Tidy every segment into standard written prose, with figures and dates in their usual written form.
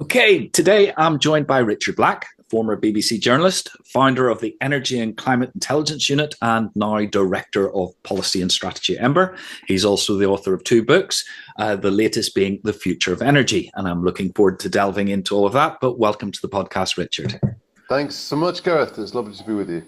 Okay, today I'm joined by Richard Black, former BBC journalist, founder of the Energy and Climate Intelligence Unit, and now Director of Policy and Strategy at Ember. He's also the author of two books, the latest being The Future of Energy, and I'm looking forward to delving into all of that. But welcome to the podcast, Richard. Thanks so much, Gareth. It's lovely to be with you.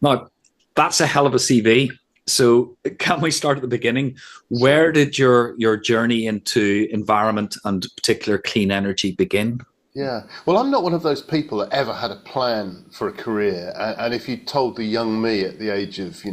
Now, that's a hell of a CV. So can we start at the beginning? Where did your journey into environment and particular clean energy begin? Yeah. Well, I'm not one of those people that ever had a plan for a career. And if you told the young me at the age of,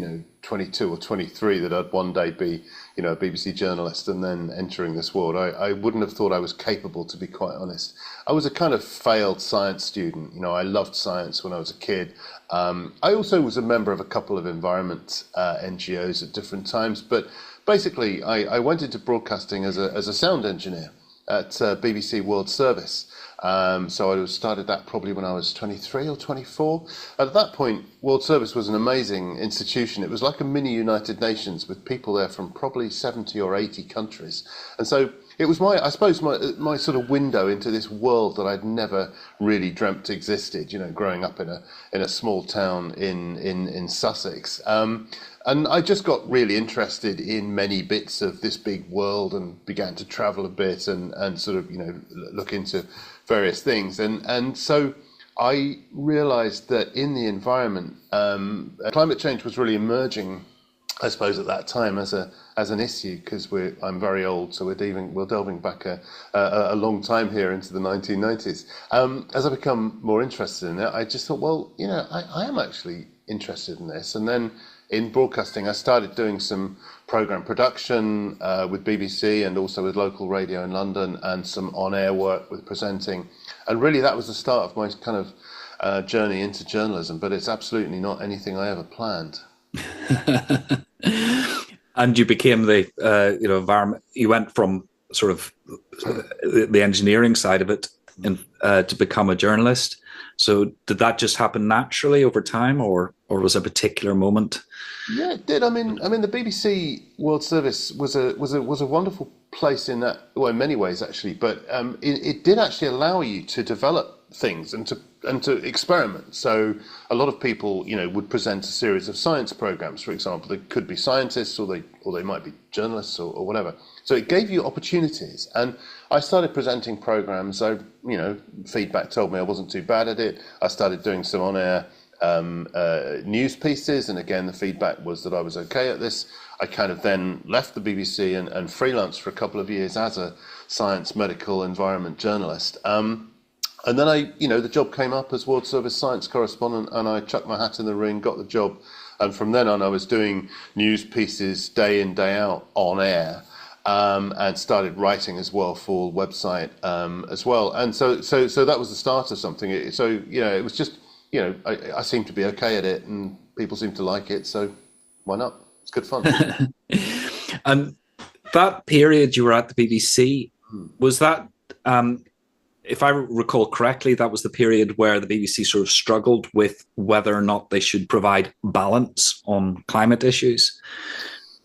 22 or 23 that I'd one day be, a BBC journalist and then entering this world, I wouldn't have thought I was capable, to be quite honest. I was a kind of failed science student. I loved science when I was a kid. I also was a member of a couple of environment NGOs at different times. But basically, I went into broadcasting as a sound engineer at BBC World Service. So I started that probably when I was 23 or 24. At that point, World Service was an amazing institution. It was like a mini United Nations with people there from probably 70 or 80 countries. And so it was I suppose my sort of window into this world that I'd never really dreamt existed, growing up in a small town in Sussex. And I just got really interested in many bits of this big world and began to travel a bit and sort of, look into various things. And so I realized that in the environment, climate change was really emerging, I suppose, at that time as an issue, because I'm very old, so we're delving back a long time here into the 1990s. As I become more interested in it, I just thought, well, I am actually interested in this. And then in broadcasting, I started doing some program production with BBC and also with local radio in London, and some on-air work with presenting. And really, that was the start of my kind of journey into journalism. But it's absolutely not anything I ever planned. And you became the environment. You went from sort of the engineering side of it to become a journalist. So did that just happen naturally over time, or was a particular moment? Yeah, it did. I mean, the BBC World Service was a wonderful place in that, well, in many ways actually. But it did actually allow you to develop things and to experiment. So a lot of people, would present a series of science programs, for example. They could be scientists, or they might be journalists, or whatever. So it gave you opportunities. And I started presenting programs. Feedback told me I wasn't too bad at it. I started doing some on-air news pieces, and again the feedback was that I was okay at this. I kind of then left the BBC and freelanced for a couple of years as a science, medical, environment journalist. And then the job came up as World Service science correspondent, and I chucked my hat in the ring, got the job, and from then on I was doing news pieces day in, day out on air, and started writing as well for website as well. And so that was the start of something. It was just, I seemed to be okay at it, and people seemed to like it, so why not? It's good fun. And that period you were at the BBC, was that, if I recall correctly, that was the period where the BBC sort of struggled with whether or not they should provide balance on climate issues?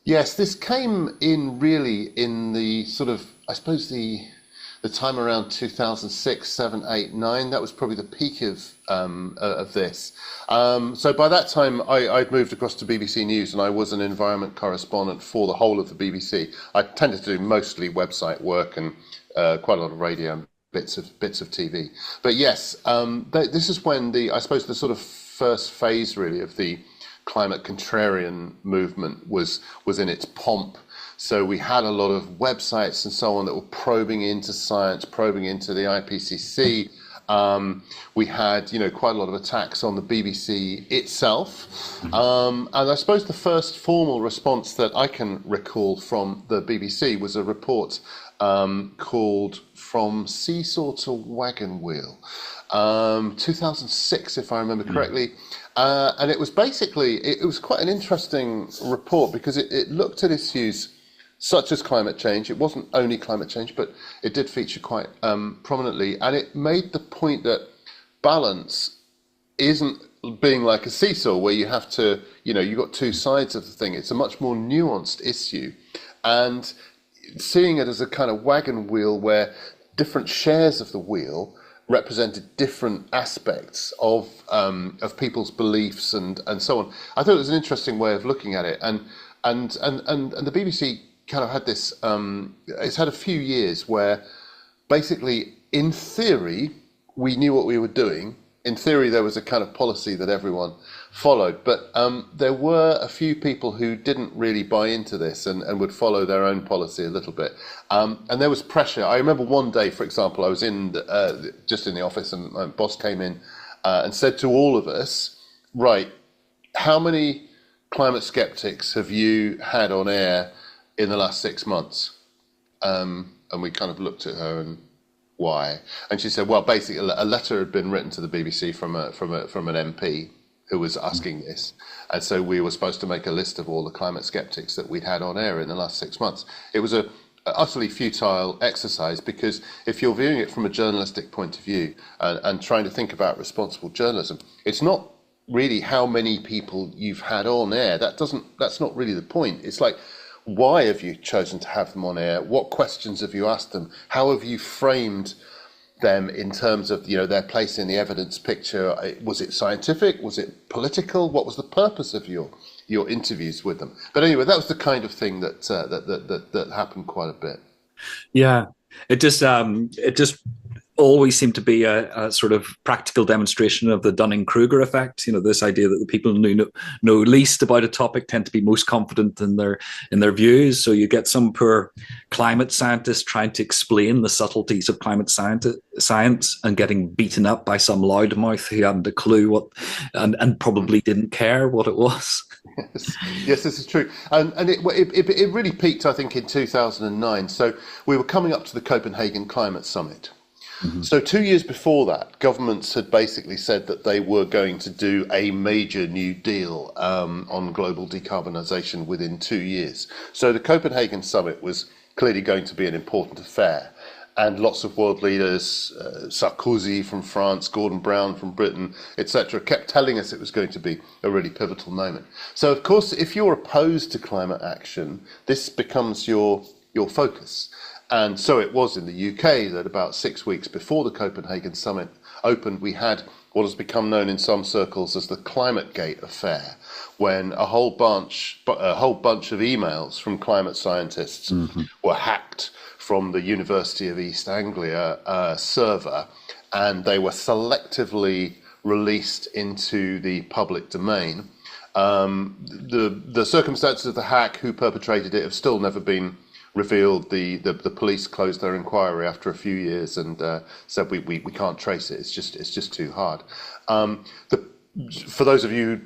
Yes, this came in really in the sort of, I suppose, the time around 2006, 7, 8, 9. That was probably the peak of this. So by that time, I'd moved across to BBC News, and I was an environment correspondent for the whole of the BBC. I tended to do mostly website work and quite a lot of radio and bits of TV. But yes, this is when I suppose the sort of first phase really of the climate contrarian movement was in its pomp. So we had a lot of websites and so on that were probing into science, probing into the IPCC. We had, quite a lot of attacks on the BBC itself. And I suppose the first formal response that I can recall from the BBC was a report called From Seesaw to Wagon Wheel, 2006, if I remember correctly. And it was basically, it was quite an interesting report because it looked at issues such as climate change. It wasn't only climate change, but it did feature quite prominently. And it made the point that balance isn't being like a seesaw where you have to, you've got two sides of the thing. It's a much more nuanced issue. And seeing it as a kind of wagon wheel where different shares of the wheel represented different aspects of people's beliefs and so on. I thought it was an interesting way of looking at it, and the BBC kind of had this. It's had a few years where basically, in theory, we knew what we were doing. In theory, there was a kind of policy that everyone followed, but there were a few people who didn't really buy into this and would follow their own policy a little bit. And there was pressure. I remember one day, for example, I was just in the office, and my boss came in and said to all of us, right, how many climate skeptics have you had on air in the last 6 months? And we kind of looked at her and, why? And she said, well, basically a letter had been written to the BBC from an MP who was asking this, and so we were supposed to make a list of all the climate skeptics that we'd had on air in the last 6 months. It was a utterly futile exercise, because if you're viewing it from a journalistic point of view and trying to think about responsible journalism, it's not really how many people you've had on air. That's not really the point. It's like, why have you chosen to have them on air? What questions have you asked them? How have you framed them in terms of, their place in the evidence picture? Was it scientific? Was it political? What was the purpose of your interviews with them? But anyway, that was the kind of thing that happened quite a bit. Yeah, it just always seemed to be a sort of practical demonstration of the Dunning-Kruger effect. This idea that the people who know least about a topic tend to be most confident in their views. So you get some poor climate scientist trying to explain the subtleties of climate science and getting beaten up by some loudmouth who hadn't a clue what and probably didn't care what it was. Yes, this is true. And it really peaked, I think, in 2009. So we were coming up to the Copenhagen Climate Summit. Mm-hmm. So 2 years before that, governments had basically said that they were going to do a major new deal on global decarbonisation within 2 years. So the Copenhagen Summit was clearly going to be an important affair. And lots of world leaders, Sarkozy from France, Gordon Brown from Britain, etc., kept telling us it was going to be a really pivotal moment. So, of course, if you're opposed to climate action, this becomes your focus. And so it was in the UK that about 6 weeks before the Copenhagen Summit opened, we had what has become known in some circles as the ClimateGate affair, when a whole bunch of emails from climate scientists were hacked from the University of East Anglia server, and they were selectively released into the public domain. The circumstances of the hack, who perpetrated it, have still never been revealed. The police closed their inquiry after a few years and said we can't trace it. It's just too hard. For those of you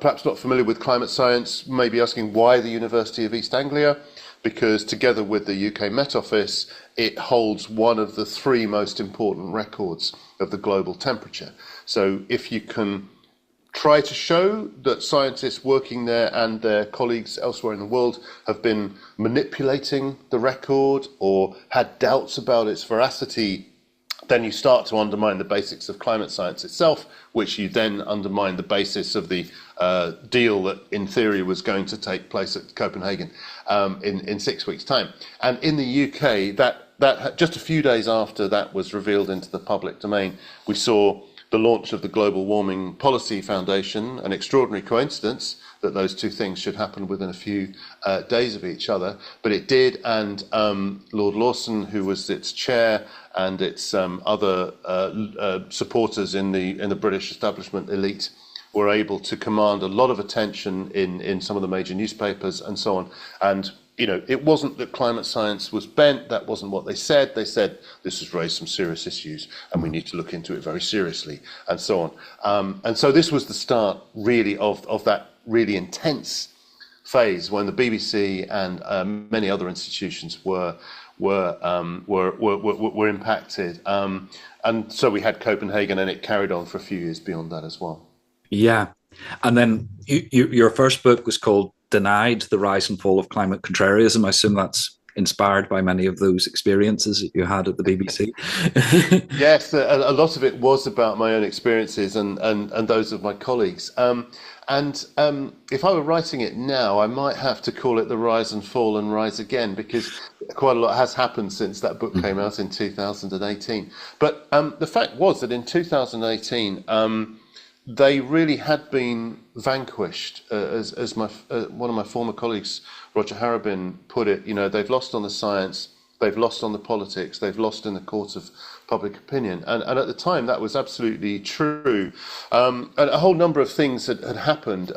perhaps not familiar with climate science, may be asking why the University of East Anglia, because together with the UK Met Office, it holds one of the 3 most important records of the global temperature. So if you can try to show that scientists working there and their colleagues elsewhere in the world have been manipulating the record or had doubts about its veracity, then you start to undermine the basics of climate science itself, which you then undermine the basis of the deal that in theory was going to take place at Copenhagen in 6 weeks' time. And in the UK, that just a few days after that was revealed into the public domain, we saw the launch of the Global Warming Policy Foundation, an extraordinary coincidence that those two things should happen within a few days of each other, but it did, and Lord Lawson, who was its chair, and its other supporters in the British establishment elite were able to command a lot of attention in some of the major newspapers and so on. And it wasn't that climate science was bent. That wasn't what they said. They said this has raised some serious issues and we need to look into it very seriously and so on. And so this was the start really of that really intense phase when the BBC and many other institutions were impacted. And so we had Copenhagen, and it carried on for a few years beyond that as well. Yeah. And then your first book was called Denied: The Rise and Fall of Climate Contrarianism. I assume that's inspired by many of those experiences that you had at the BBC. Yes, a lot of it was about my own experiences and those of my colleagues. If I were writing it now, I might have to call it The Rise and Fall and Rise Again, because quite a lot has happened since that book came out in 2018. But the fact was that in 2018, they really had been vanquished, as one of my former colleagues, Roger Harrabin, put it. You know, they've lost on the science, they've lost on the politics, they've lost in the court of public opinion. And at the time, that was absolutely true. And a whole number of things had happened.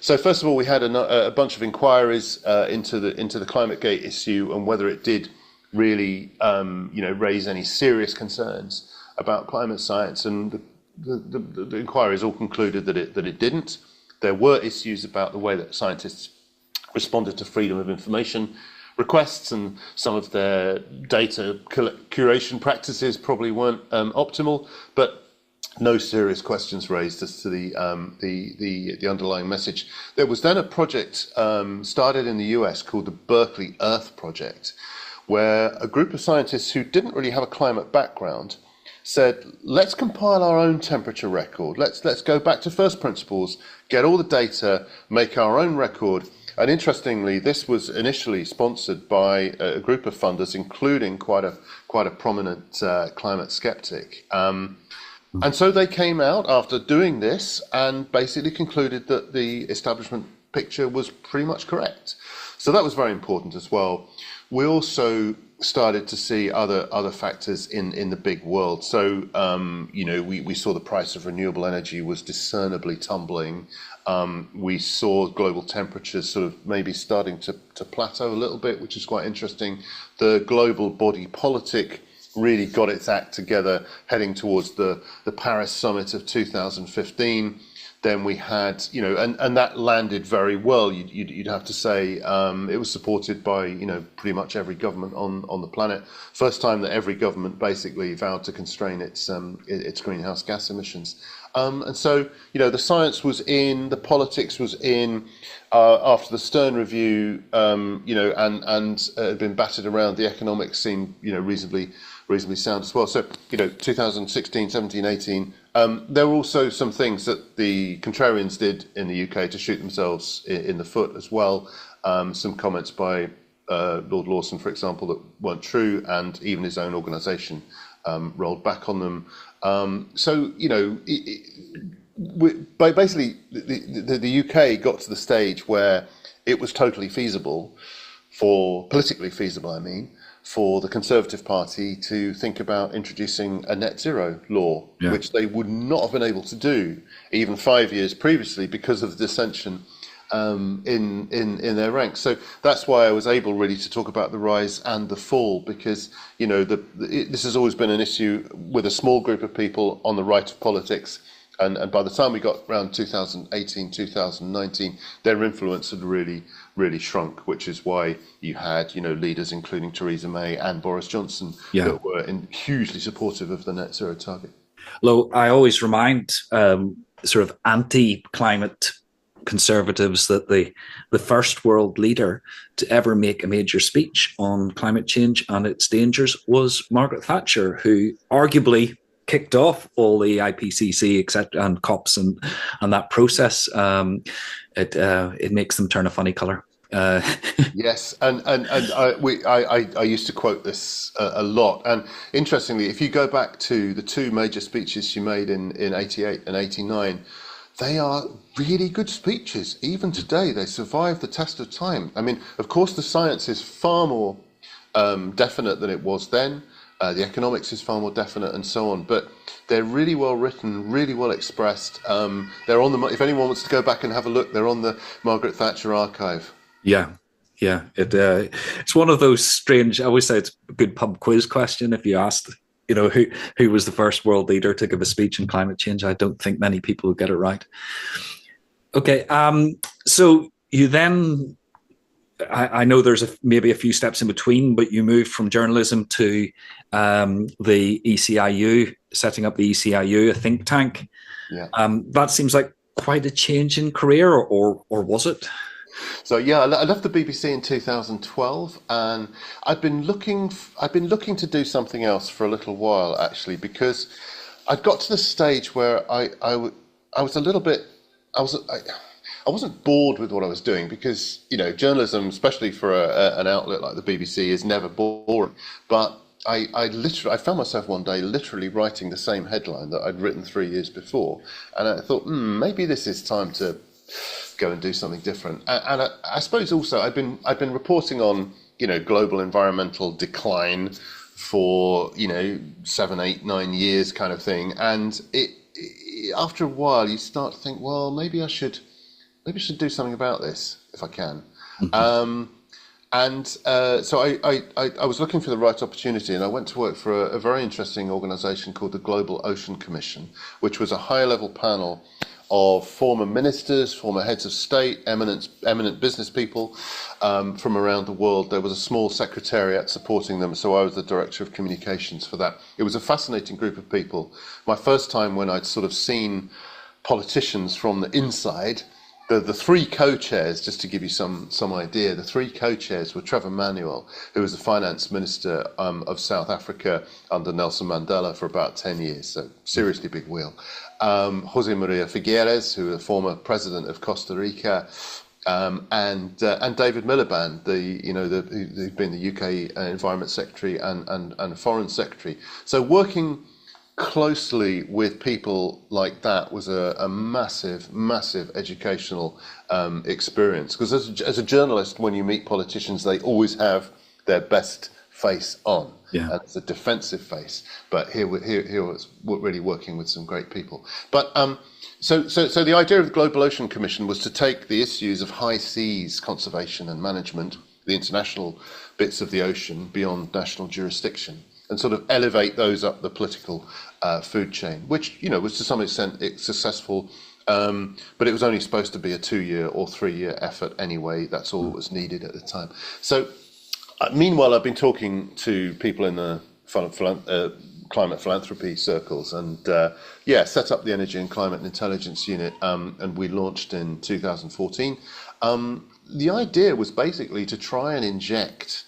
So first of all, we had a bunch of inquiries into the ClimateGate issue and whether it did really raise any serious concerns about climate science. And the inquiries all concluded that it didn't. There were issues about the way that scientists responded to freedom of information requests, and some of their data curation practices probably weren't optimal, but no serious questions raised as to the underlying message. There was then a project started in the US called the Berkeley Earth Project, where a group of scientists who didn't really have a climate background said, let's compile our own temperature record. Let's go back to first principles, get all the data, make our own record. And interestingly, this was initially sponsored by a group of funders, including quite a prominent climate skeptic. And so they came out after doing this and basically concluded that the establishment picture was pretty much correct. So that was very important as well. We also started to see other factors in the big world. So, we saw the price of renewable energy was discernibly tumbling. We saw global temperatures sort of maybe starting to plateau a little bit, which is quite interesting. The global body politic really got its act together, heading towards the Paris summit of 2015. Then we had, and that landed very well. You'd have to say it was supported by, pretty much every government on the planet. First time that every government basically vowed to constrain its greenhouse gas emissions. And so, the science was in, the politics was in. After the Stern Review, and had been battered around, the economics seemed, reasonably sound as well. So, 2016, 17, 18. There were also some things that the contrarians did in the UK to shoot themselves in the foot as well. Some comments by Lord Lawson, for example, that weren't true, and even his own organisation rolled back on them. Basically, the UK got to the stage where it was totally feasible, politically feasible, for the Conservative Party to think about introducing a net zero law, which they would not have been able to do even 5 years previously because of the dissension in their ranks. So that's why I was able really to talk about the rise and the fall, because this has always been an issue with a small group of people on the right of politics. And by the time we got around 2018, 2019, their influence had really shrunk, which is why you had, leaders including Theresa May and Boris Johnson that were hugely supportive of the net zero target. Lo, I always remind sort of anti-climate conservatives that the first world leader to ever make a major speech on climate change and its dangers was Margaret Thatcher, who arguably kicked off all the IPCC, etc., and COPs and that process. It makes them turn a funny colour. Yes, and I used to quote this a lot. And interestingly, if you go back to the two major speeches she made in 88 and 89, they are really good speeches. Even today, they survive the test of time. Of course, the science is far more definite than it was then. The economics is far more definite, and so on. But they're really well written, really well expressed. They're on if anyone wants to go back and have a look, they're on the Margaret Thatcher archive. Yeah. It's one of those strange. I always say it's a good pub quiz question. If you asked, who was the first world leader to give a speech on climate change, I don't think many people would get it right. Okay, so you then. I know there's maybe a few steps in between, but you moved from journalism to the ECIU, setting up the ECIU, a think tank. Yeah. That seems like quite a change in career, or was it? So yeah, I left the BBC in 2012, and I've been looking to do something else for a little while actually, because I'd got to the stage where I was a little bit I wasn't bored with what I was doing, because journalism, especially for an outlet like the BBC, is never boring. But I found myself one day literally writing the same headline that I'd written 3 years before, and I thought, maybe this is time to go and do something different. And I suppose also I've been reporting on global environmental decline for 7, 8, 9 years kind of thing, and it after a while you start to think, well, maybe I should do something about this if I can. So I was looking for the right opportunity, and I went to work for a very interesting organisation called the Global Ocean Commission, which was a high-level panel of former ministers, former heads of state, eminent business people from around the world. There was a small secretariat supporting them, so I was the director of communications for that. It was a fascinating group of people. My first time when I'd sort of seen politicians from the inside. The three co-chairs, just to give you some idea, the three co-chairs were Trevor Manuel, who was the finance minister of South Africa under Nelson Mandela for about 10 years, so seriously big wheel. Jose Maria Figueres, who was the former president of Costa Rica, and David Miliband, who'd been the UK Environment Secretary and Foreign Secretary. So working closely with people like that was a massive educational experience, because as a journalist, when you meet politicians, they always have their best face on, and it's a defensive face. But here was really working with some great people. But so the idea of the Global Ocean Commission was to take the issues of high seas conservation and management, the international bits of the ocean beyond national jurisdiction, and sort of elevate those up the political food chain, which was to some extent successful, but it was only supposed to be a 2-year or 3-year effort anyway. That's all that was needed at the time. So meanwhile, I've been talking to people in the climate philanthropy circles, and set up the Energy and Climate Intelligence Unit, and we launched in 2014. The idea was basically to try and inject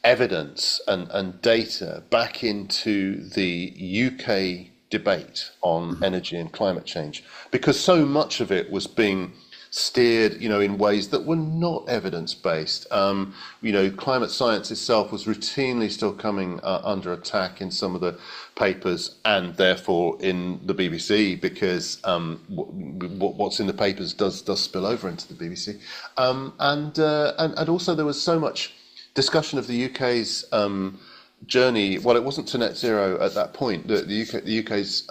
evidence and data back into the UK debate on energy and climate change, because so much of it was being steered, in ways that were not evidence-based. Climate science itself was routinely still coming under attack in some of the papers, and therefore in the BBC, because what's in the papers does spill over into the BBC. And also there was so much discussion of the UK's journey. Well, it wasn't to net zero at that point. The UK's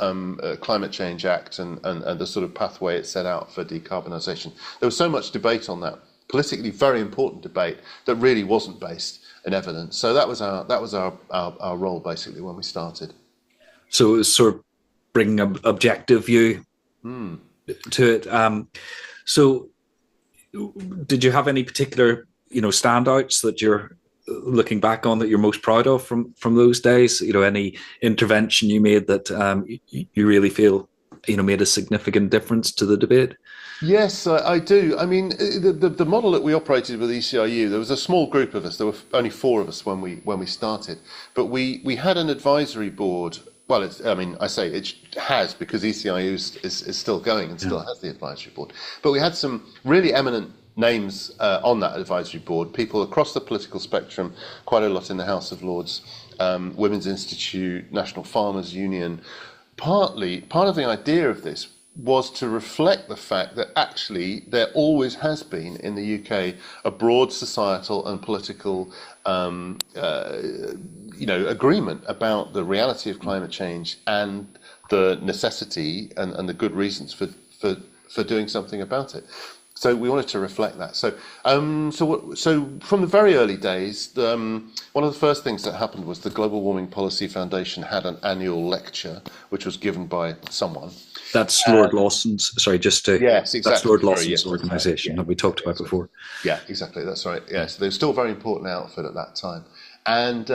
Climate Change Act and the sort of pathway it set out for decarbonisation. There was so much debate on that, politically very important debate, that really wasn't based in evidence. So that was our role basically when we started. So it was sort of bringing an objective view to it. So did you have any particular standouts that you're looking back on that you're most proud of from those days? Any intervention you made that you really feel made a significant difference to the debate? Yes, I do. I mean, the model that we operated with ECIU, there was a small group of us. There were only 4 of us when we started, but we had an advisory board. Well, I say it has, because ECIU is still going and still has the advisory board. But we had some really eminent names on that advisory board, people across the political spectrum, quite a lot in the House of Lords, Women's Institute, National Farmers Union. Part of the idea of this was to reflect the fact that actually there always has been in the UK a broad societal and political agreement about the reality of climate change and the necessity and the good reasons for doing something about it. So we wanted to reflect that. So from the very early days, one of the first things that happened was the Global Warming Policy Foundation had an annual lecture, which was given by someone. That's Lord Lawson's. Sorry, just to. Yes, exactly. That's Lord Lawson's organisation that we talked about before. Yeah, exactly. That's right. Yeah, so they were still a very important outfit at that time. And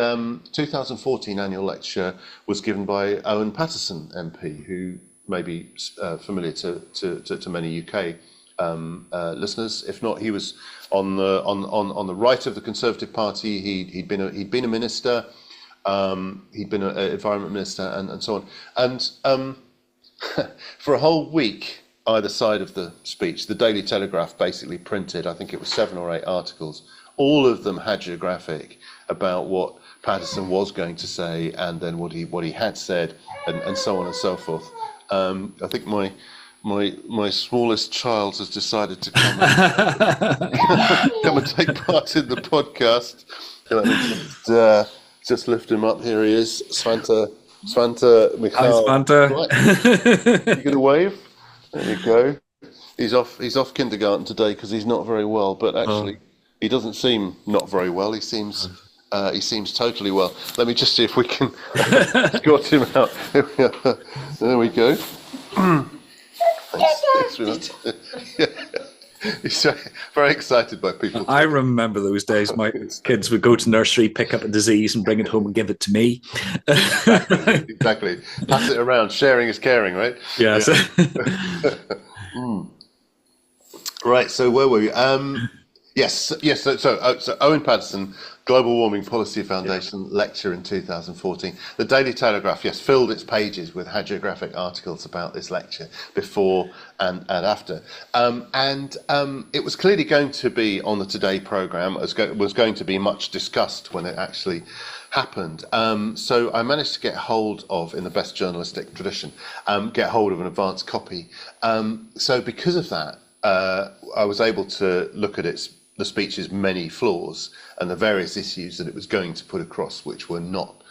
2014 annual lecture was given by Owen Paterson MP, who may be familiar to many UK listeners. If not, he was on the right of the Conservative Party. He'd been a minister. He'd been an environment minister, and so on. And for a whole week, either side of the speech, the Daily Telegraph basically printed, I think it was 7 or 8 articles, all of them hagiographic about what Patterson was going to say, and then what he had said, and so on and so forth. I think my smallest child has decided to come and take part in the podcast. Let me just lift him up. Here he is, Svante Michal. Hi, Svante. Right. You gonna wave? There you go. He's off kindergarten today because he's not very well, but actually he doesn't seem not very well. He seems totally well. Let me just see if we can escort him out. There we go. Thanks. He's very excited by people. I remember those days. My kids would go to nursery, pick up a disease, and bring it home and give it to me. Exactly. Pass it around. Sharing is caring, right? Yes. Yeah. Right. So where were we? Yes. So Owen Paterson, Global Warming Policy Foundation lecture in 2014. The Daily Telegraph, yes, filled its pages with hagiographic articles about this lecture before and after. It was clearly going to be on the Today programme, was going to be much discussed when it actually happened. So I managed to get hold of, in the best journalistic tradition, get hold of an advance copy. So because of that, I was able to look at the speech's many flaws and the various issues that it was going to put across, which were not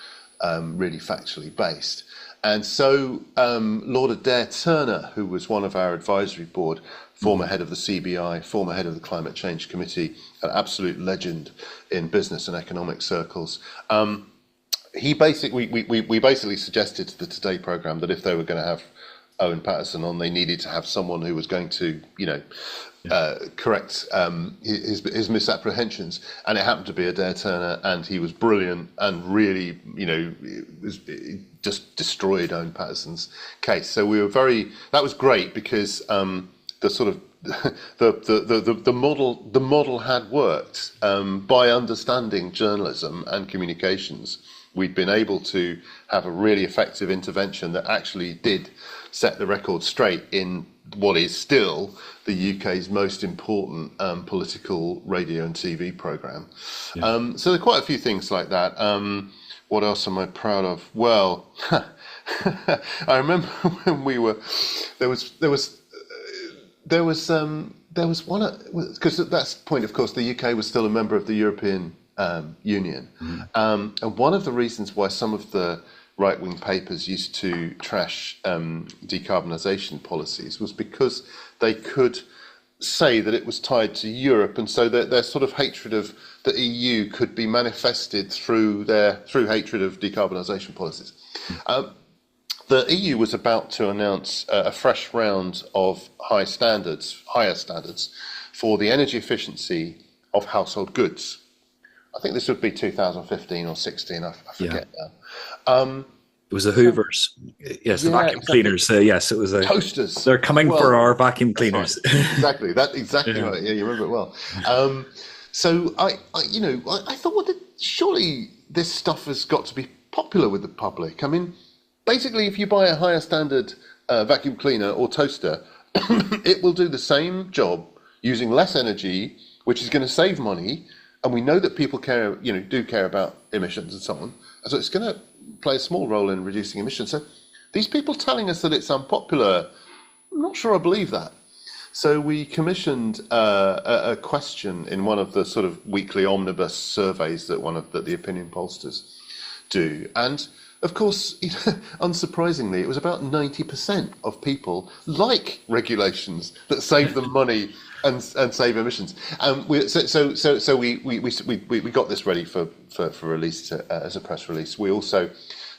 really factually based. And so Lord Adair Turner, who was one of our advisory board, former head of the CBI, former head of the Climate Change Committee, an absolute legend in business and economic circles, we basically suggested to the Today programme that if they were going to have Owen Paterson on, they needed to have someone who was going to, correct his misapprehensions, and it happened to be Adair Turner, and he was brilliant and really, it just destroyed Owen Paterson's case. So that was great because the sort of the model had worked. By understanding journalism and communications, we'd been able to have a really effective intervention that actually did set the record straight in what is still the UK's most important political radio and TV programme. Yeah. So there are quite a few things like that. What else am I proud of? Well, I remember when there was one, because at that point, of course, the UK was still a member of the European Union. And one of the reasons why some of the right-wing papers used to trash decarbonisation policies was because they could say that it was tied to Europe, and so their sort of hatred of the EU could be manifested through hatred of decarbonisation policies. The EU was about to announce a fresh round of higher standards for the energy efficiency of household goods. I think this would be 2015 or 16, I forget now. It was the Hoovers, yes, the vacuum cleaners. Yes, it was toasters. They're coming for our vacuum cleaners. Right. Exactly right. Yeah, you remember it well. So I thought, well, surely this stuff has got to be popular with the public. I mean, basically, if you buy a higher standard vacuum cleaner or toaster, it will do the same job using less energy, which is going to save money. And we know that people do care about emissions and so on. So it's going to play a small role in reducing emissions. So these people telling us that it's unpopular, I'm not sure I believe that. So we commissioned a question in one of the sort of weekly omnibus surveys that the opinion pollsters do. And of course, unsurprisingly, it was about 90% of people like regulations that save them money and save emissions. So we got this ready for release as a press release. We also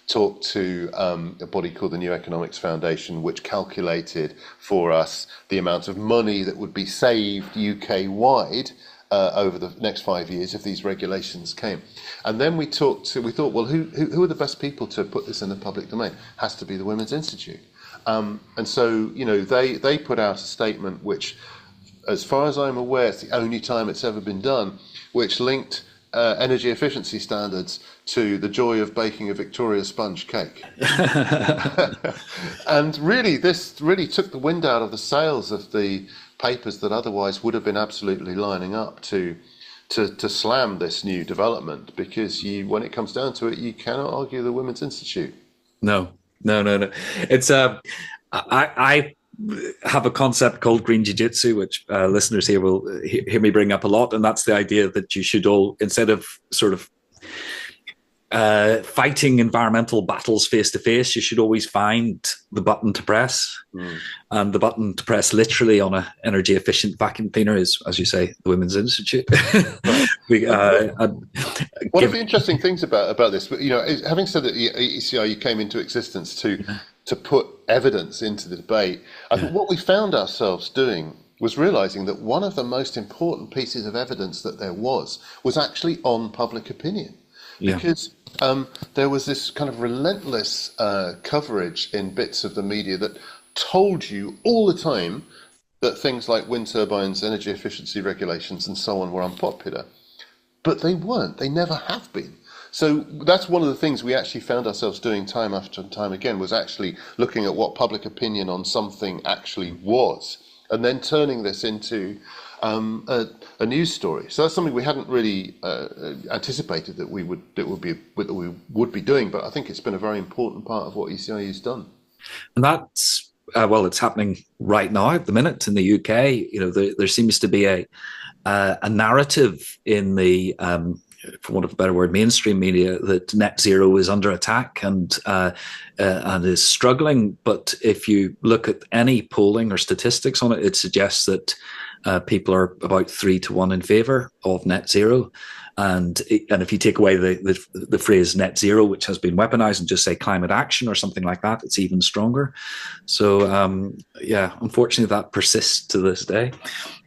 talked to a body called the New Economics Foundation, which calculated for us the amount of money that would be saved UK-wide over the next 5 years if these regulations came. And then we thought, well, who are the best people to put this in the public domain? Has to be the Women's Institute. And so, they put out a statement which as far as I'm aware, it's the only time it's ever been done, which linked energy efficiency standards to the joy of baking a Victoria sponge cake. And really, this really took the wind out of the sails of the papers that otherwise would have been absolutely lining up to slam this new development, because when it comes down to it, you cannot argue the Women's Institute. No. It's I have a concept called green jiu-jitsu, which listeners here will hear me bring up a lot, and that's the idea that you should all, instead of sort of fighting environmental battles face to face, you should always find the button to press. And the button to press literally on a energy efficient vacuum cleaner is, as you say, the Women's Institute. One of the interesting things about this, having said that the ECIU came into existence to put evidence into the debate, I think what we found ourselves doing was realizing that one of the most important pieces of evidence that there was actually on public opinion. Because there was this kind of relentless coverage in bits of the media that told you all the time that things like wind turbines, energy efficiency regulations and so on were unpopular. But they weren't. They never have been. So that's one of the things we actually found ourselves doing time after time again, was actually looking at what public opinion on something actually was, and then turning this into a news story. So that's something we hadn't really anticipated that we would be doing, but I think it's been a very important part of what ECIU's done. And that's it's happening right now at the minute in the UK. There seems to be a narrative in the for want of a better word, mainstream media, that net zero is under attack and is struggling. But if you look at any polling or statistics on it, it suggests that people are about 3 to 1 in favour of net zero. And if you take away the phrase net zero, which has been weaponized, and just say climate action or something like that, it's even stronger. So, unfortunately, that persists to this day.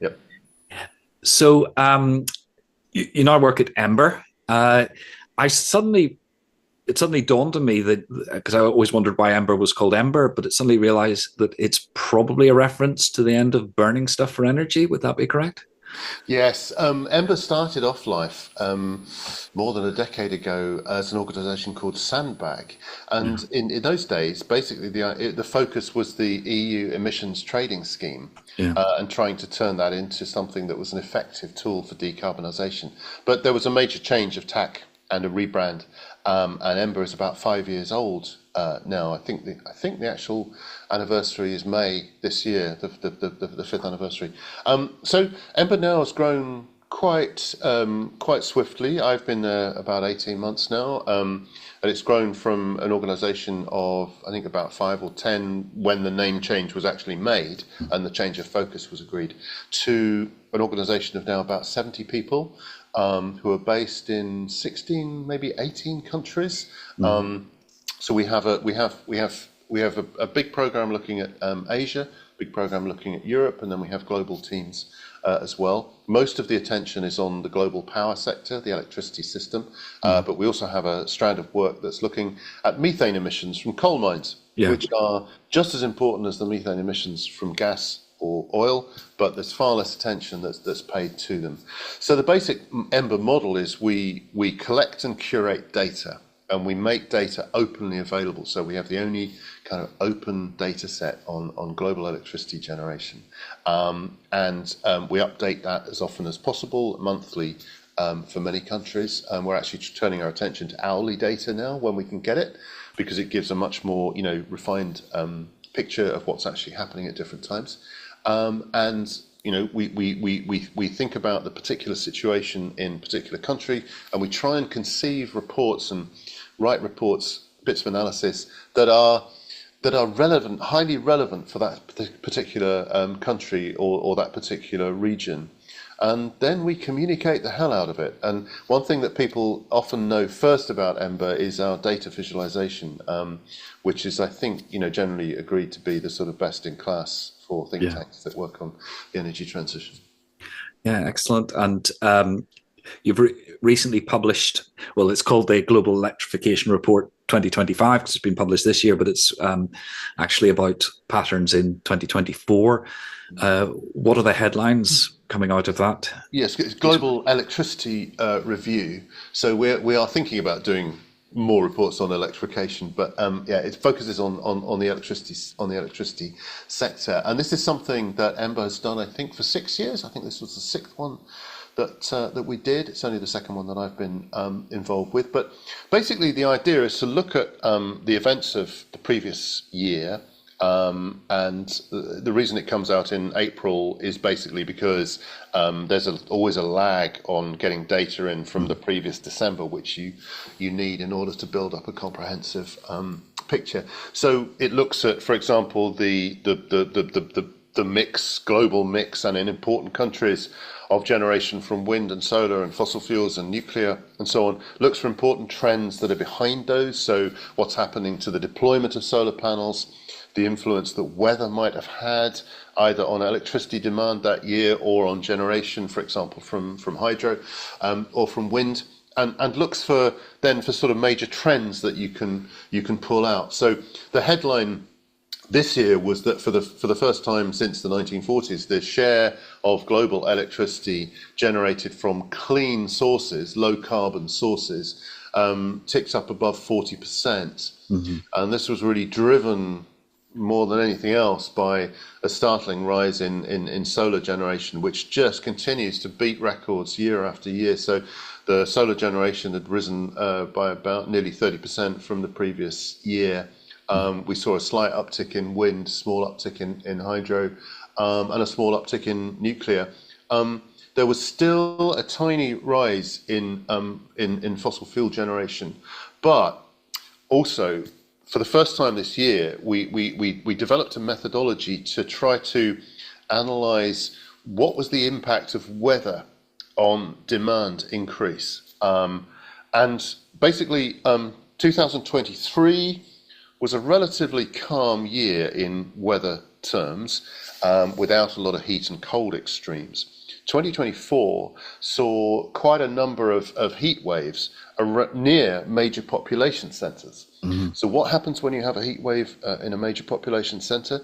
Yep. So, you now work at Ember. It suddenly dawned on me that, because I always wondered why Ember was called Ember, but it suddenly realized that it's probably a reference to the end of burning stuff for energy. Would that be correct? Yes, Ember started off life more than a decade ago as an organisation called Sandbag, and in those days, basically the focus was the EU emissions trading scheme, and trying to turn that into something that was an effective tool for decarbonisation. But there was a major change of tack and a rebrand, and Ember is about 5 years old now. I think the actual anniversary is May this year, the fifth anniversary. So Ember now has grown quite swiftly. I've been there about 18 months now, and it's grown from an organisation of, I think, about 5 or 10 when the name change was actually made and the change of focus was agreed, to an organisation of now about 70 people. Who are based in 16, maybe 18 countries. So we have a big program looking at Asia, big program looking at Europe, and then we have global teams as well. Most of the attention is on the global power sector, the electricity system, but we also have a strand of work that's looking at methane emissions from coal mines, which are just as important as the methane emissions from gas or oil, but there's far less attention that's paid to them. So the basic Ember model is we collect and curate data, and we make data openly available. So we have the only kind of open data set on global electricity generation. And we update that as often as possible, monthly, for many countries. We're actually turning our attention to hourly data now when we can get it, because it gives a much more refined picture of what's actually happening at different times. We think about the particular situation in a particular country, and we try and conceive reports and write reports, bits of analysis that are relevant, highly relevant for that particular country or that particular region. And then we communicate the hell out of it. And one thing that people often know first about Ember is our data visualization, which is, I think, generally agreed to be the sort of best in class for think tanks that work on the energy transition. Yeah, excellent. And You've recently published, well, it's called the Global Electrification Report 2025 because it's been published this year, but it's actually about patterns in 2024. What are the headlines coming out of that? Yes, it's Global Electricity Review. So we are thinking about doing more reports on electrification, but yeah, it focuses on the electricity sector, and this is something that Ember has done, I think, for 6 years. I think this was the sixth one that we did. It's only the second one that I've been involved with. But basically, the idea is to look at the events of the previous year. And the reason it comes out in April is basically because there's always a lag on getting data in from the previous December, which you need in order to build up a comprehensive picture. So it looks at, for example, the mix, global mix, and in important countries of generation from wind and solar and fossil fuels and nuclear and so on, looks for important trends that are behind those. So what's happening to the deployment of solar panels, the influence that weather might have had either on electricity demand that year or on generation, for example, from hydro or from wind, and looks for sort of major trends that you can pull out. So the headline this year was that for the first time since the 1940s, the share of global electricity generated from clean sources, low carbon sources, ticked up above 40%. Mm-hmm. And this was really driven more than anything else by a startling rise in solar generation, which just continues to beat records year after year. So the solar generation had risen by about nearly 30% from the previous year. We saw a slight uptick in wind, small uptick in hydro, and a small uptick in nuclear. There was still a tiny rise in fossil fuel generation, but also for the first time this year, we developed a methodology to try to analyse what was the impact of weather on demand increase. And basically, 2023 was a relatively calm year in weather terms, without a lot of heat and cold extremes. 2024 saw quite a number of heat waves near major population centres. Mm-hmm. So what happens when you have a heat wave in a major population centre?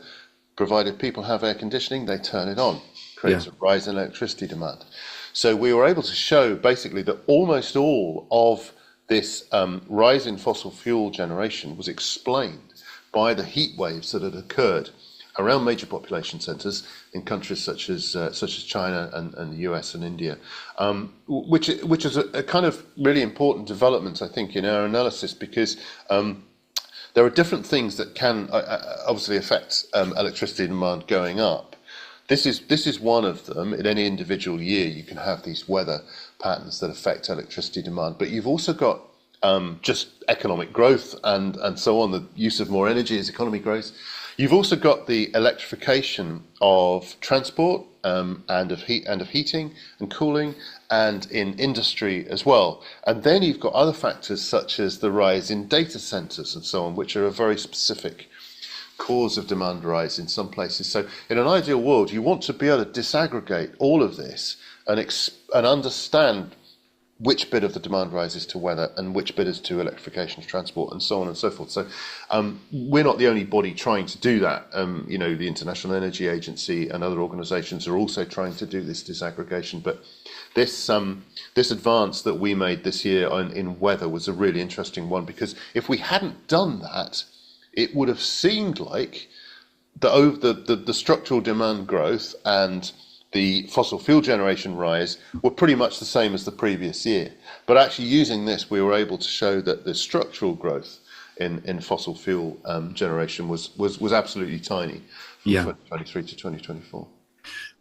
Provided people have air conditioning, they turn it on, creates a rise in electricity demand. So we were able to show basically that almost all of this rise in fossil fuel generation was explained by the heat waves that had occurred around major population centres in countries such as China and the US and India, which is a kind of really important development, I think, in our analysis, because there are different things that can obviously affect electricity demand going up. This is one of them. In any individual year, you can have these weather patterns that affect electricity demand, but you've also got just economic growth and so on. The use of more energy as economy grows. You've also got the electrification of transport and of heating and cooling, and in industry as well. And then you've got other factors such as the rise in data centers and so on, which are a very specific cause of demand rise in some places. So in an ideal world, you want to be able to disaggregate all of this and understand which bit of the demand rise is to weather and which bit is to electrification of transport and so on and so forth. So we're not the only body trying to do that. The International Energy Agency and other organisations are also trying to do this disaggregation. But this advance that we made this year in weather was a really interesting one, because if we hadn't done that, it would have seemed like the structural demand growth and the fossil fuel generation rise were pretty much the same as the previous year. But actually using this, we were able to show that the structural growth in fossil fuel generation was absolutely tiny from 2023 to 2024.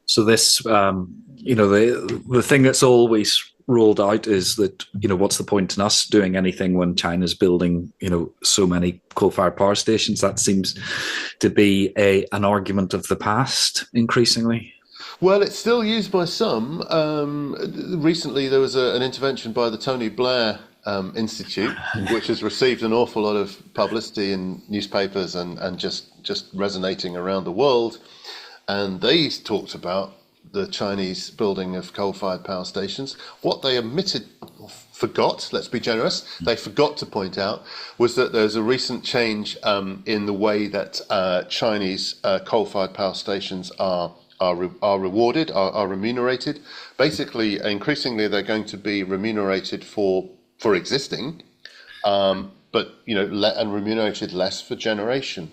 So this, the thing that's always rolled out is that, what's the point in us doing anything when China's building, so many coal-fired power stations? That seems to be an argument of the past increasingly. Well, it's still used by some. Recently, there was an intervention by the Tony Blair Institute, which has received an awful lot of publicity in newspapers and just resonating around the world. And they talked about the Chinese building of coal-fired power stations. What they forgot, let's be generous, they forgot to point out was that there's a recent change in the way that Chinese coal-fired power stations are rewarded, are remunerated. Basically, increasingly, they're going to be remunerated for existing, but and remunerated less for generation.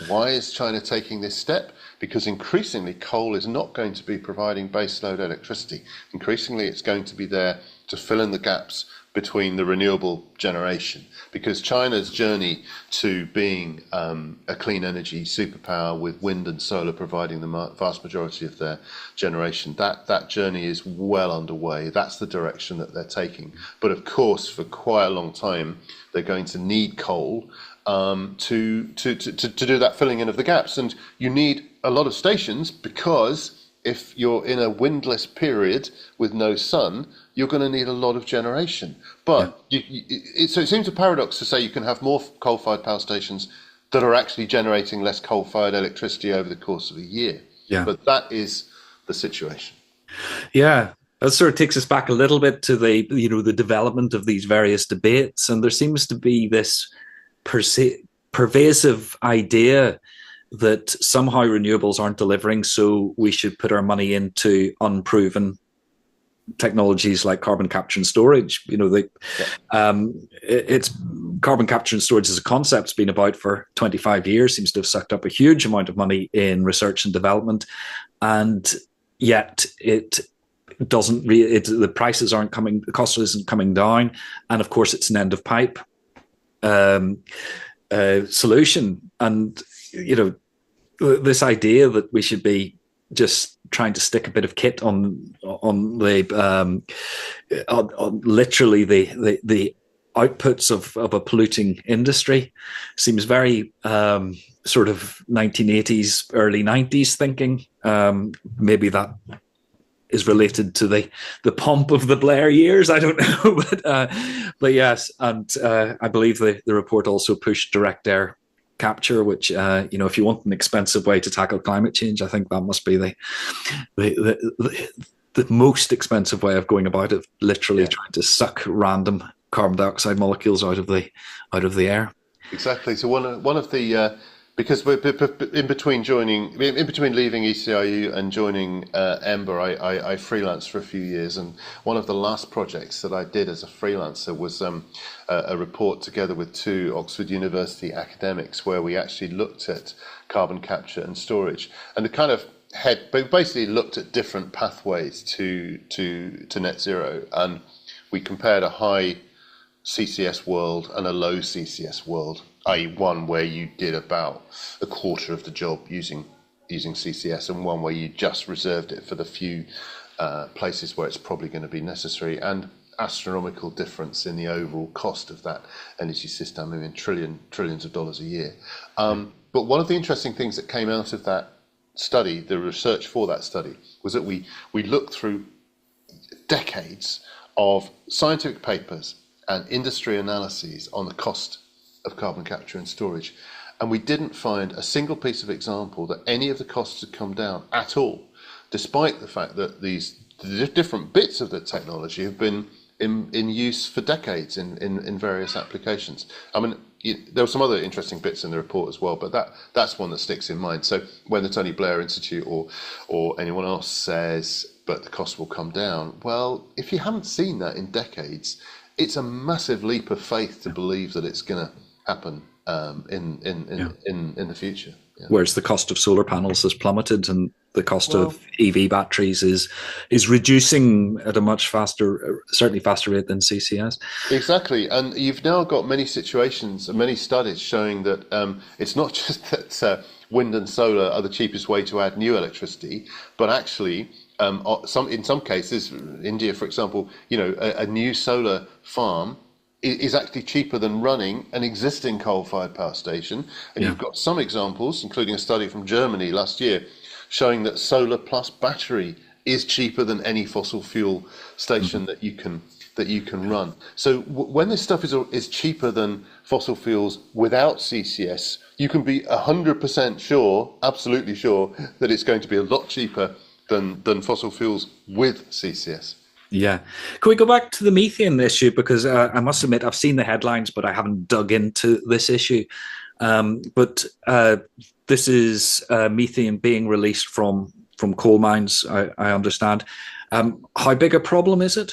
Why is China taking this step? Because increasingly coal is not going to be providing baseload electricity. Increasingly it's going to be there to fill in the gaps between the renewable generation. Because China's journey to being a clean energy superpower with wind and solar providing the vast majority of their generation, that journey is well underway. That's the direction that they're taking. But of course, for quite a long time, they're going to need coal to do that filling in of the gaps. And you need a lot of stations, because if you're in a windless period with no sun, you're going to need a lot of generation. But so it seems a paradox to say you can have more coal-fired power stations that are actually generating less coal-fired electricity over the course of a year. Yeah. But that is the situation. Yeah. That sort of takes us back a little bit to the development of these various debates, and there seems to be this pervasive idea that somehow renewables aren't delivering, so we should put our money into unproven technologies like carbon capture and storage. It's carbon capture and storage as a concept's been about for 25 years, seems to have sucked up a huge amount of money in research and development, and yet it doesn't the prices aren't coming, the cost isn't coming down, and of course it's an end of pipe solution. And this idea that we should be just trying to stick a bit of kit on literally the outputs of a polluting industry seems very sort of 1980s, early 90s thinking. Maybe that is related to the pomp of the Blair years. I don't know, but yes, and I believe the report also pushed direct air capture, which if you want an expensive way to tackle climate change, I think that must be the most expensive way of going about it. Literally trying to suck random carbon dioxide molecules out of the air. Exactly. So one of the because we're in between leaving ECIU and joining Ember, I freelanced for a few years, and one of the last projects that I did as a freelancer was a report together with two Oxford University academics where we actually looked at carbon capture and storage, and we basically looked at different pathways to net zero, and we compared a high CCS world and a low CCS world, i.e. one where you did about a quarter of the job using CCS, and one where you just reserved it for the few places where it's probably going to be necessary, and astronomical difference in the overall cost of that energy system. I mean, trillions of dollars a year. But one of the interesting things that came out of that study, the research for that study, was that we looked through decades of scientific papers and industry analyses on the cost of carbon capture and storage, and we didn't find a single piece of example that any of the costs had come down at all, despite the fact that the different bits of the technology have been in use for decades in various applications. I mean, there were some other interesting bits in the report as well, but that's one that sticks in mind. So when the Tony Blair Institute or anyone else says, but the cost will come down, well, if you haven't seen that in decades, it's a massive leap of faith to believe that it's going to happen in the future. Yeah. Whereas the cost of solar panels has plummeted, and the cost of EV batteries is reducing at a much faster, certainly faster rate than CCS. Exactly, and you've now got many situations, many studies showing that it's not just that wind and solar are the cheapest way to add new electricity, but actually in some cases, India, for example, a new solar farm is actually cheaper than running an existing coal-fired power station. And you've got some examples, including a study from Germany last year, showing that solar plus battery is cheaper than any fossil fuel station that you can run. So when this stuff is cheaper than fossil fuels without CCS, you can be 100% sure, absolutely sure, that it's going to be a lot cheaper than fossil fuels with CCS. Yeah. Can we go back to the methane issue? Because I must admit, I've seen the headlines, but I haven't dug into this issue. But this is methane being released from coal mines, I understand. How big a problem is it?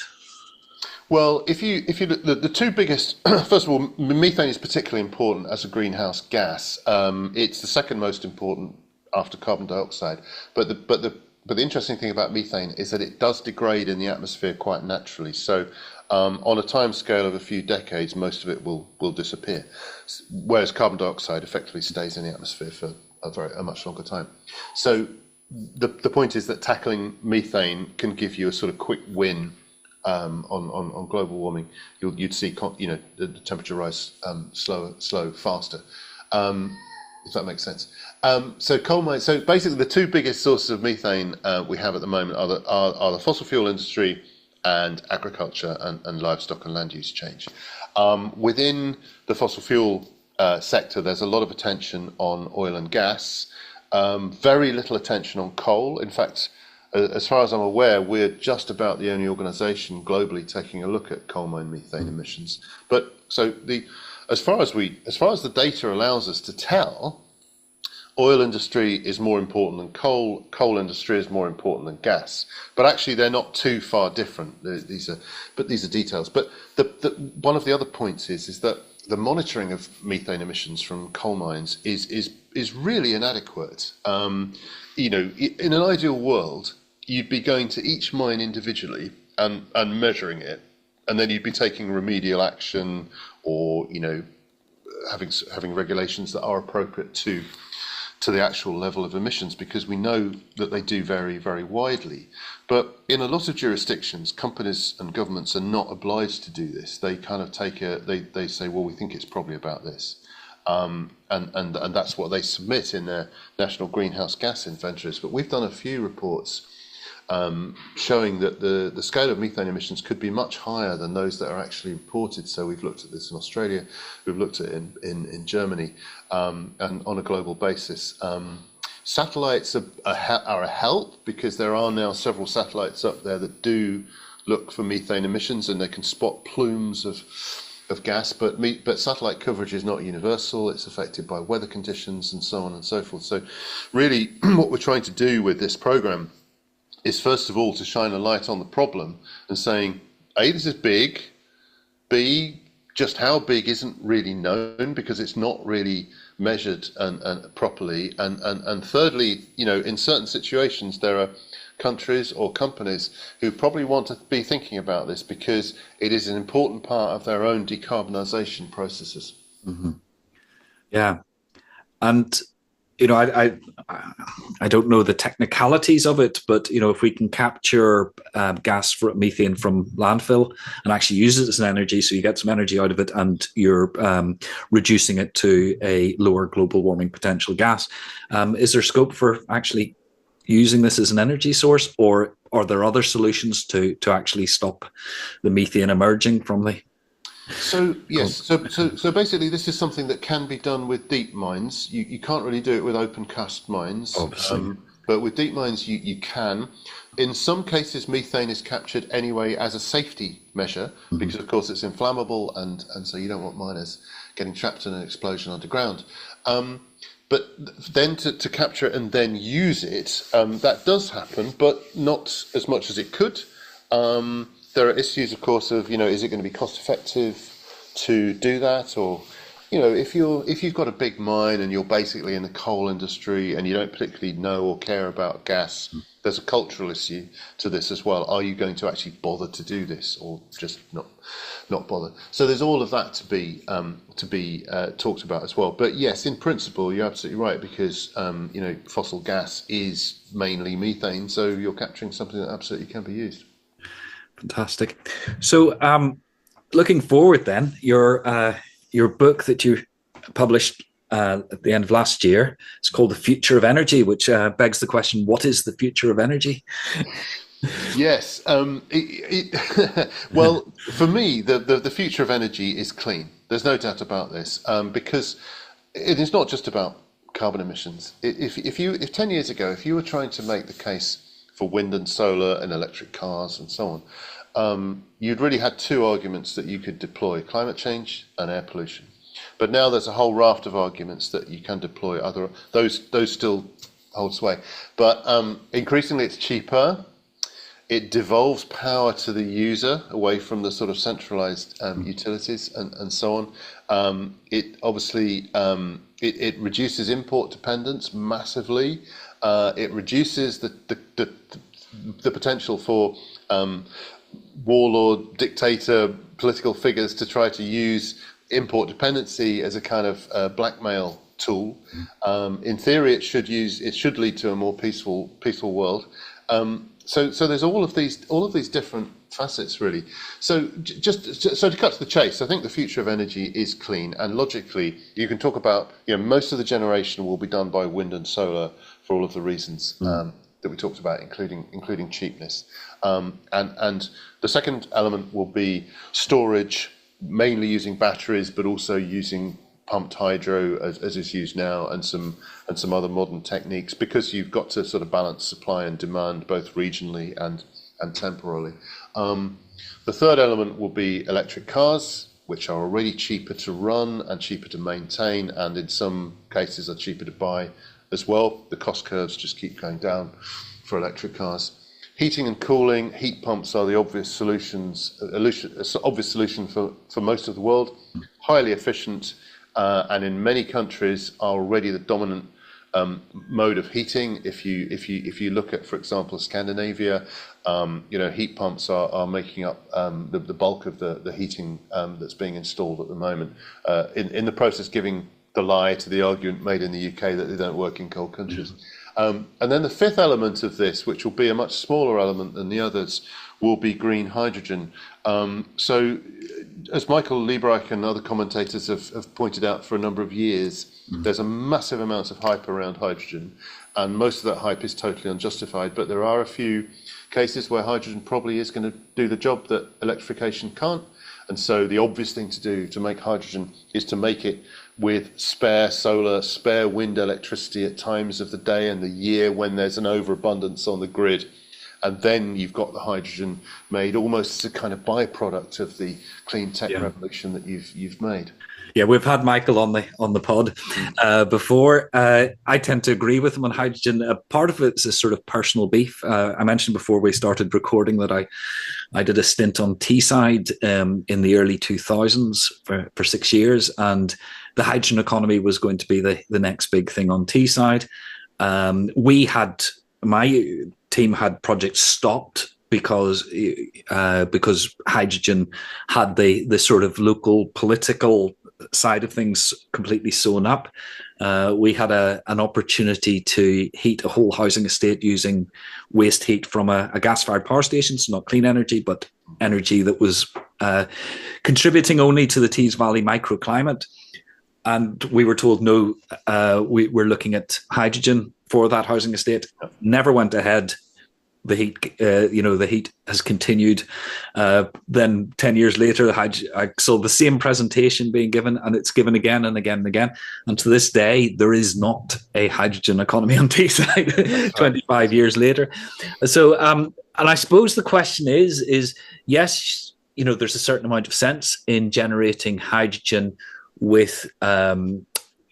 Well, if you look, the two biggest, first of all, methane is particularly important as a greenhouse gas. It's the second most important after carbon dioxide. But the interesting thing about methane is that it does degrade in the atmosphere quite naturally. So on a time scale of a few decades, most of it will disappear, whereas carbon dioxide effectively stays in the atmosphere for a much longer time. So the point is that tackling methane can give you a sort of quick win on global warming. You'd see the temperature rise faster. If that makes sense. So coal mines. So basically, the two biggest sources of methane we have at the moment are the fossil fuel industry and agriculture and livestock and land use change. Within the fossil fuel sector, there's a lot of attention on oil and gas. Very little attention on coal. In fact, as far as I'm aware, we're just about the only organisation globally taking a look at coal mine methane emissions. But as far as the data allows us to tell, oil industry is more important than coal. Coal industry is more important than gas. But actually, they're not too far different. These are details. But one of the other points is that the monitoring of methane emissions from coal mines is really inadequate. In an ideal world, you'd be going to each mine individually and measuring it, and then you'd be taking remedial action, or having regulations that are appropriate to the actual level of emissions, because we know that they do vary very widely. But in a lot of jurisdictions, companies and governments are not obliged to do this. They kind of they say, well, we think it's probably about this. And that's what they submit in their national greenhouse gas inventories. But we've done a few reports showing that the scale of methane emissions could be much higher than those that are actually reported. So we've looked at this in Australia, we've looked at it in Germany, and on a global basis. Satellites are a help, because there are now several satellites up there that do look for methane emissions, and they can spot plumes of gas, but satellite coverage is not universal. It's affected by weather conditions and so on and so forth. So really what we're trying to do with this program is, first of all, to shine a light on the problem and saying, A, this is big, B, just how big isn't really known, because it's not really measured and properly, and thirdly, in certain situations there are countries or companies who probably want to be thinking about this, because it is an important part of their own decarbonisation processes. Mm-hmm. Yeah, and I don't know the technicalities of it, but if we can capture methane from landfill and actually use it as an energy, so you get some energy out of it, and you're reducing it to a lower global warming potential gas, is there scope for actually using this as an energy source, or are there other solutions to actually stop the methane emerging from the? So yes, so basically, this is something that can be done with deep mines. You can't really do it with open cast mines, but with deep mines you can. In some cases, methane is captured anyway as a safety measure, because of course it's inflammable, and so you don't want miners getting trapped in an explosion underground. But then to capture it and then use it, that does happen, but not as much as it could. There are issues, of course, of is it going to be cost effective to do that, or if you've got a big mine and you're basically in the coal industry and you don't particularly know or care about gas, there's a cultural issue to this as well. Are you going to actually bother to do this, or just not bother? So there's all of that to be talked about as well. But yes, in principle, you're absolutely right, because fossil gas is mainly methane, so you're capturing something that absolutely can be used. Fantastic. So, looking forward, then, your book that you published at the end of last year, it's called "The Future of Energy," which begs the question: what is the future of energy? Yes. Well, for me, the future of energy is clean. There's no doubt about this, because it is not just about carbon emissions. If 10 years ago, if you were trying to make the case for wind and solar and electric cars and so on, you'd really had two arguments that you could deploy: climate change and air pollution. But now there's a whole raft of arguments that you can deploy. Those still hold sway, but increasingly it's cheaper. It devolves power to the user away from the sort of centralized utilities and so on. It obviously it reduces import dependence massively. It reduces the potential for warlord, dictator, political figures to try to use import dependency as a kind of blackmail tool. In theory, it should lead to a more peaceful world. So there's all of these different facets, really. So so to cut to the chase, I think the future of energy is clean, and logically, you can talk about, most of the generation will be done by wind and solar for all of the reasons that we talked about, including cheapness. And the second element will be storage, mainly using batteries, but also using pumped hydro as is used now, and some other modern techniques, because you've got to sort of balance supply and demand both regionally and temporally. The third element will be electric cars, which are already cheaper to run and cheaper to maintain, and in some cases are cheaper to buy as well. The cost curves just keep going down for electric cars. Heating and cooling, heat pumps are the obvious solution for most of the world. Highly efficient, and in many countries are already the dominant mode of heating. If you look at, for example, Scandinavia, heat pumps are making up the bulk of the heating that's being installed at the moment. In the process, giving the lie to the argument made in the UK that they don't work in cold countries. And then the fifth element of this, which will be a much smaller element than the others, will be green hydrogen. So, as Michael Liebreich and other commentators have pointed out for a number of years, there's a massive amount of hype around hydrogen, and most of that hype is totally unjustified. But there are a few cases where hydrogen probably is going to do the job that electrification can't. And so the obvious thing to do to make hydrogen is to make it with spare solar, spare wind electricity at times of the day and the year when there's an overabundance on the grid. And then you've got the hydrogen made almost as a kind of byproduct of the clean tech revolution that you've made. Yeah, we've had Michael on the pod before. I tend to agree with him on hydrogen. Part of it's a sort of personal beef. I mentioned before we started recording that I did a stint on Teesside in the early 2000s for 6 years, and the hydrogen economy was going to be the next big thing on Teesside. My team had projects stopped because hydrogen had the sort of local political side of things completely sewn up. We had an opportunity to heat a whole housing estate using waste heat from a gas-fired power station, so not clean energy, but energy that was contributing only to the Tees Valley microclimate. And we were told, no, we're looking at hydrogen for that housing estate. Never went ahead. The heat has continued. Then 10 years later, I saw the same presentation being given, and it's given again and again and again. And to this day, there is not a hydrogen economy on Teesside 25 years later. So, and I suppose the question is yes, there's a certain amount of sense in generating hydrogen with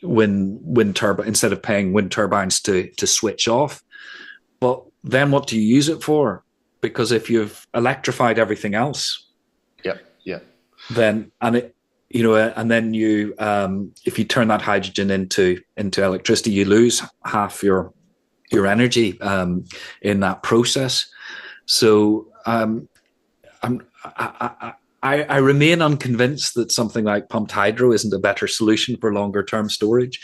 wind turbine, instead of paying wind turbines to switch off. But then what do you use it for? Because if you've electrified everything else, then if you turn that hydrogen into electricity, you lose half your energy in that process. So I remain unconvinced that something like pumped hydro isn't a better solution for longer term storage.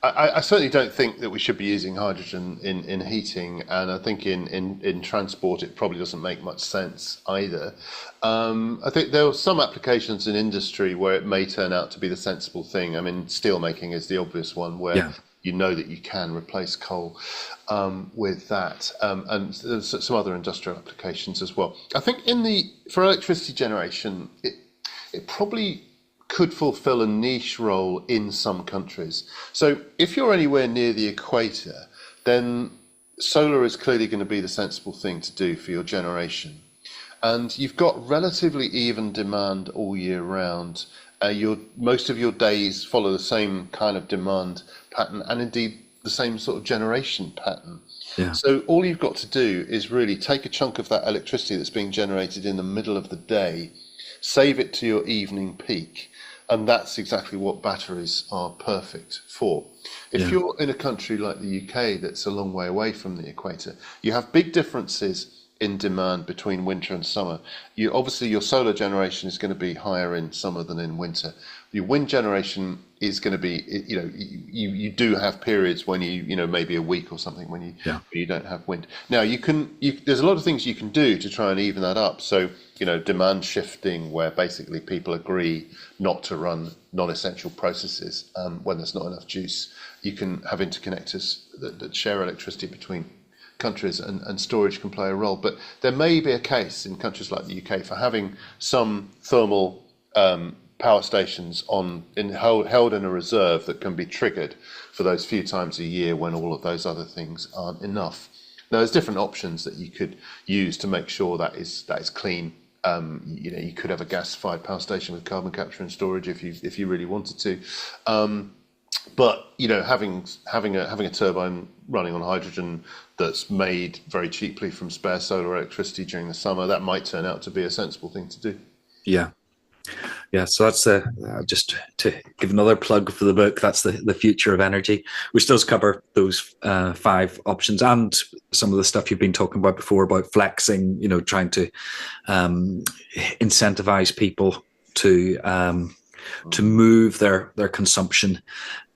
I certainly don't think that we should be using hydrogen in heating, and I think in transport it probably doesn't make much sense either. I think there are some applications in industry where it may turn out to be the sensible thing. I mean, steel making is the obvious one, where you know that you can replace coal with that, and there's some other industrial applications as well. I think for electricity generation, it probably could fulfill a niche role in some countries. So if you're anywhere near the equator, then solar is clearly going to be the sensible thing to do for your generation. And you've got relatively even demand all year round. Most of your days follow the same kind of demand pattern, and indeed the same sort of generation pattern. Yeah. So all you've got to do is really take a chunk of that electricity that's being generated in the middle of the day, save it to your evening peak, and that's exactly what batteries are perfect for. If you're in a country like the UK that's a long way away from the equator, you have big differences in demand between winter and summer. Obviously your solar generation is going to be higher in summer than in winter. Your wind generation is going to be, you do have periods when maybe a week or something when you don't have wind. Now there's a lot of things you can do to try and even that up. So demand shifting, where basically people agree not to run non-essential processes when there's not enough juice. You can have interconnectors that share electricity between countries, and storage can play a role. But there may be a case in countries like the UK for having some thermal power stations held in a reserve that can be triggered for those few times a year when all of those other things aren't enough. Now there's different options that you could use to make sure that is clean. You could have a gas-fired power station with carbon capture and storage if you really wanted to. But having a turbine running on hydrogen that's made very cheaply from spare solar electricity during the summer, that might turn out to be a sensible thing to do. Yeah. So that's just to give another plug for the book. That's the future of energy, which does cover those 5 options and some of the stuff you've been talking about before about flexing. Trying to incentivize people to move their consumption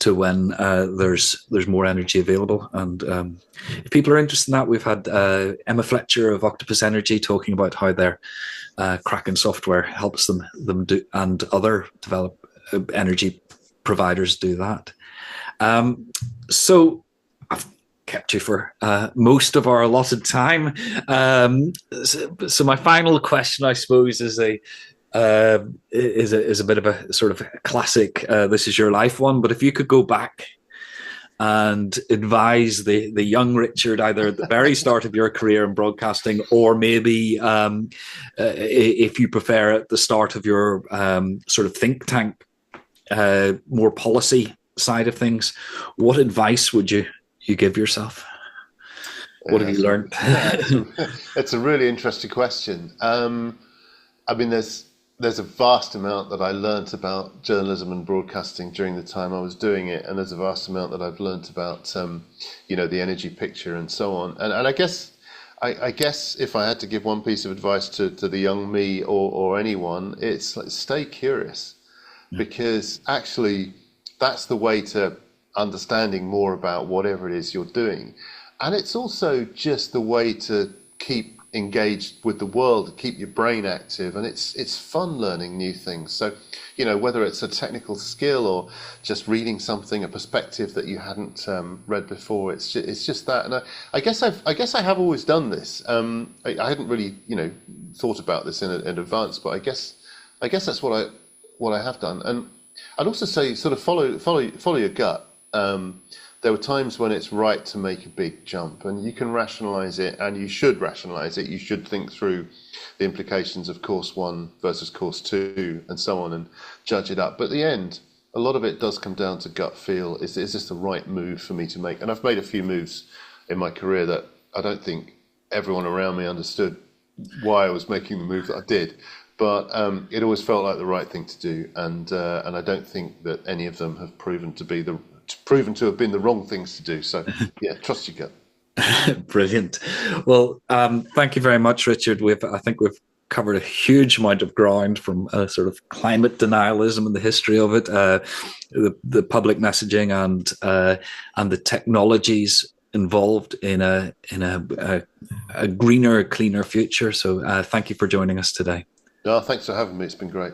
to when there's more energy available. And if people are interested in that, we've had Emma Fletcher of Octopus Energy talking about how their Kraken software helps them do, and other energy providers do that. So I've kept you for most of our allotted time. So my final question, I suppose, is a bit of a sort of classic this is your life one. But if you could go back and advise the young Richard, either at the very start of your career in broadcasting, or maybe if you prefer at the start of your sort of think tank, more policy side of things, what advice would you give yourself? What have you learned? It's a really interesting question. There's a vast amount that I learnt about journalism and broadcasting during the time I was doing it, and there's a vast amount that I've learnt about, the energy picture and so on. And I guess if I had to give one piece of advice to the young me or anyone, it's like, stay curious, because actually that's the way to understanding more about whatever it is you're doing. And it's also just the way to keep engaged with the world, to keep your brain active, and it's fun learning new things. So whether it's a technical skill or just reading something, a perspective that you hadn't read before, it's just that. And I guess I have always done this. I hadn't really thought about this in advance, but I guess that's what I have done. And I'd also say sort of follow your gut. There were times when it's right to make a big jump, and you can rationalize it, and you should rationalize it. You should think through the implications of course 1 versus course 2 and so on, and judge it up. But at the end, a lot of it does come down to gut feel. Is this the right move for me to make? And I've made a few moves in my career that I don't think everyone around me understood why I was making the move that I did. But it always felt like the right thing to do, and I don't think that any of them have proven to have been the wrong things to do. So trust your gut. Brilliant. Well, thank you very much, Richard. I think we've covered a huge amount of ground, from sort of climate denialism and the history of it, the public messaging, and the technologies involved in a greener, cleaner future. So thank you for joining us today. No, thanks for having me. It's been great.